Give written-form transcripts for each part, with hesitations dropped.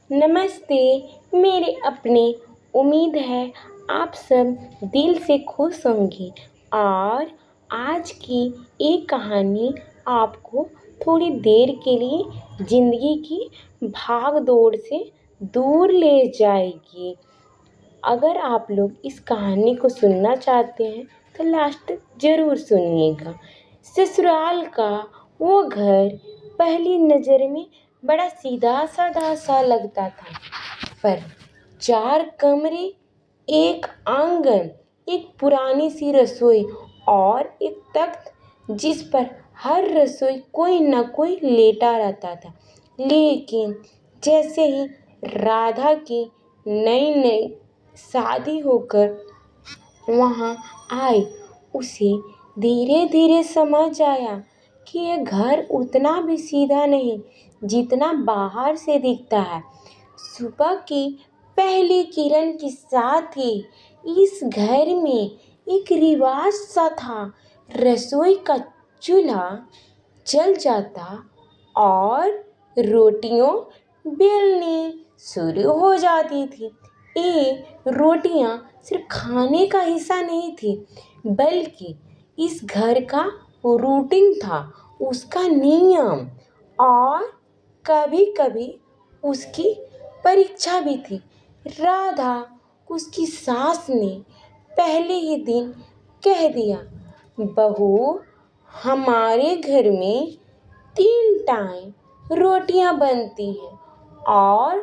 नमस्ते मेरे अपने। उम्मीद है आप सब दिल से खुश होंगे और आज की एक कहानी आपको थोड़ी देर के लिए ज़िंदगी की भाग दौड़ से दूर ले जाएगी। अगर आप लोग इस कहानी को सुनना चाहते हैं तो लास्ट ज़रूर सुनिएगा। ससुराल का वो घर पहली नज़र में बड़ा सीधा साधा सा लगता था, पर 4 कमरे, एक आंगन, एक पुरानी सी रसोई और एक तख्त जिस पर हर रसोई कोई न कोई लेटा रहता था। लेकिन जैसे ही राधा की नई नई शादी होकर वहाँ आई, उसे धीरे धीरे समझ आया कि यह घर उतना भी सीधा नहीं जितना बाहर से दिखता है। सुबह की पहली किरण के साथ ही इस घर में एक रिवाज सा था। रसोई का चूल्हा जल जाता और रोटियों बेलनी शुरू हो जाती थी। ये रोटियां सिर्फ खाने का हिस्सा नहीं थी, बल्कि इस घर का रूटीन था, उसका नियम और कभी कभी उसकी परीक्षा भी थी। राधा उसकी सास ने पहले ही दिन कह दिया, बहू, हमारे घर में 3 टाइम रोटियां बनती हैं और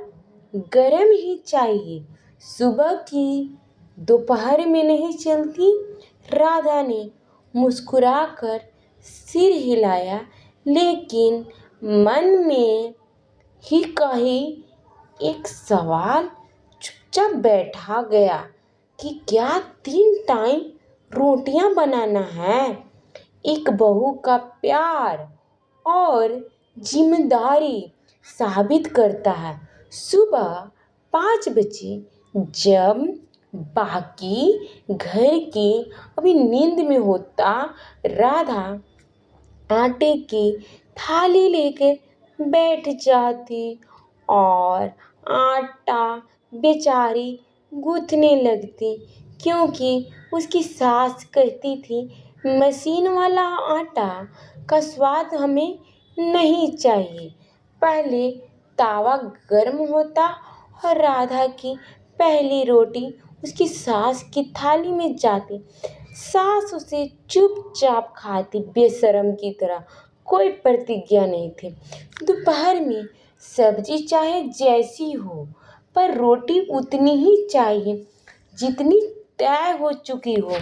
गरम ही चाहिए, सुबह की दोपहर में नहीं चलती। राधा ने मुस्कुराकर सिर हिलाया, लेकिन मन में ही कही एक सवाल चुपचाप बैठा गया कि क्या 3 टाइम रोटियां बनाना है? एक बहू का प्यार और जिम्मेदारी साबित करता है। सुबह 5 बजे जब बाकी घर की अभी नींद में होता, राधा आटे की थाली लेकर बैठ जाती और आटा बेचारी गूंथने लगती, क्योंकि उसकी सास कहती थी, मशीन वाला आटा का स्वाद हमें नहीं चाहिए। पहले तावा गर्म होता और राधा की पहली रोटी उसकी सास की थाली में जाती। सास उसे चुपचाप खाती, बेशर्म की तरह, कोई प्रतिज्ञा नहीं थी। दोपहर में सब्जी चाहे जैसी हो, पर रोटी उतनी ही चाहिए जितनी तय हो चुकी हो।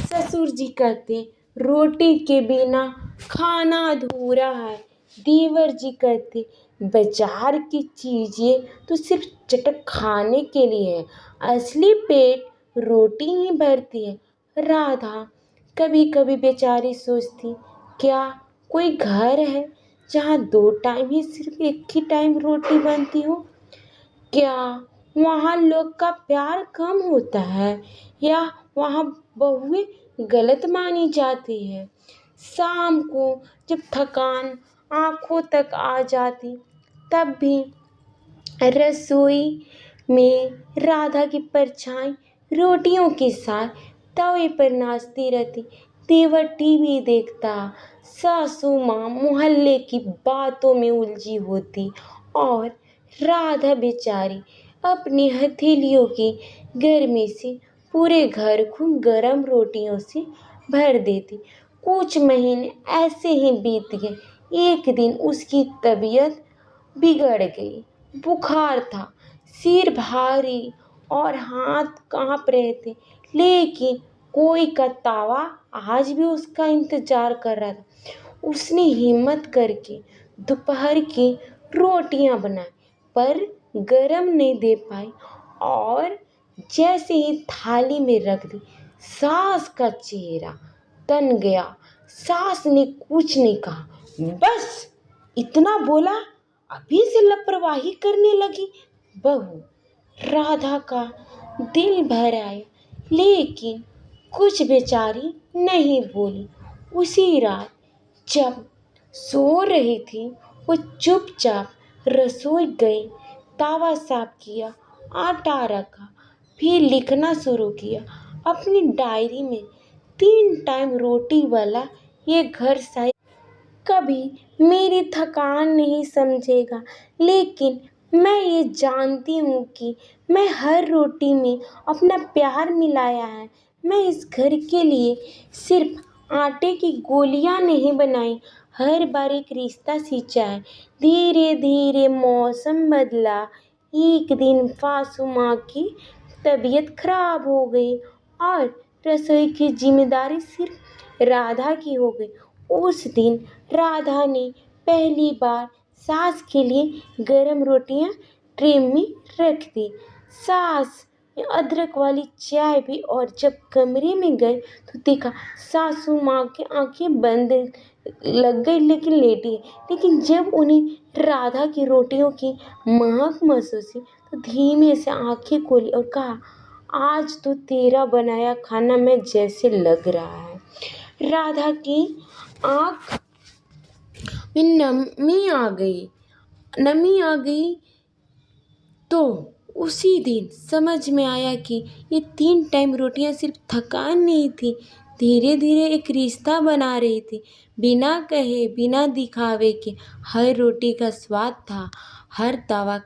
ससुर जी कहते, रोटी के बिना खाना अधूरा है। देवर जी कहते, बाजार की चीजें तो सिर्फ चटक खाने के लिए है, असली पेट रोटी ही भरती है। राधा कभी कभी बेचारी सोचती, क्या कोई घर है जहाँ 2 टाइम ही सिर्फ एक ही टाइम रोटी बनती हो? क्या वहाँ लोग का प्यार कम होता है, या वहाँ बहुएं गलत मानी जाती है? शाम को जब थकान आंखों तक आ जाती, तब भी रसोई में राधा की परछाई रोटियों के साथ तवे पर नाचती रहती। देवर टीवी देखता, सासू माँ मोहल्ले की बातों में उलझी होती और राधा बेचारी अपनी हथेलियों की गर्मी से पूरे घर को गरम रोटियों से भर देती। कुछ महीने ऐसे ही बीत गए। एक दिन उसकी तबीयत बिगड़ गई। बुखार था, सिर भारी और हाथ कांप रहे थे, लेकिन कोई का तावा आज भी उसका इंतजार कर रहा था। उसने हिम्मत करके दोपहर की रोटियां बनाई, पर गरम नहीं दे पाई और जैसे ही थाली में रख दी, सास का चेहरा तन गया। सास ने कुछ नहीं कहा, बस इतना बोला, अभी से लापरवाही करने लगी। बहू राधा का दिल भर आया, लेकिन कुछ बेचारी नहीं बोली। उसी रात जब सो रही थी, वो चुपचाप रसोई गई, तवा साफ किया, आटा रखा, फिर लिखना शुरू किया अपनी डायरी में। 3 टाइम रोटी वाला ये घर शायद कभी मेरी थकान नहीं समझेगा, लेकिन मैं ये जानती हूँ कि मैं हर रोटी में अपना प्यार मिलाया है। मैं इस घर के लिए सिर्फ आटे की गोलियां नहीं बनाई, हर बार एक रिश्ता सींचा है। धीरे धीरे मौसम बदला। एक दिन फासू माँ की तबीयत खराब हो गई और रसोई की जिम्मेदारी सिर्फ राधा की हो गई। उस दिन राधा ने पहली बार सास के लिए गरम रोटियां ट्रे में रख दी। सास ने अदरक वाली चाय भी, और जब कमरे में गए तो देखा सासू माँ की आंखें बंद लग गई, लेकिन लेटी है। लेकिन जब उन्हें राधा की रोटियों की महक महसूस हुई तो धीमे से आंखें खोली और कहा, आज तो तेरा बनाया खाना मैं जैसे लग रहा है। राधा की आंख में नमी आ गई। तो उसी दिन समझ में आया कि ये 3 टाइम रोटियां सिर्फ थकान नहीं थी, धीरे धीरे एक रिश्ता बना रही थी। बिना कहे, बिना दिखावे के हर रोटी का स्वाद था, हर तवा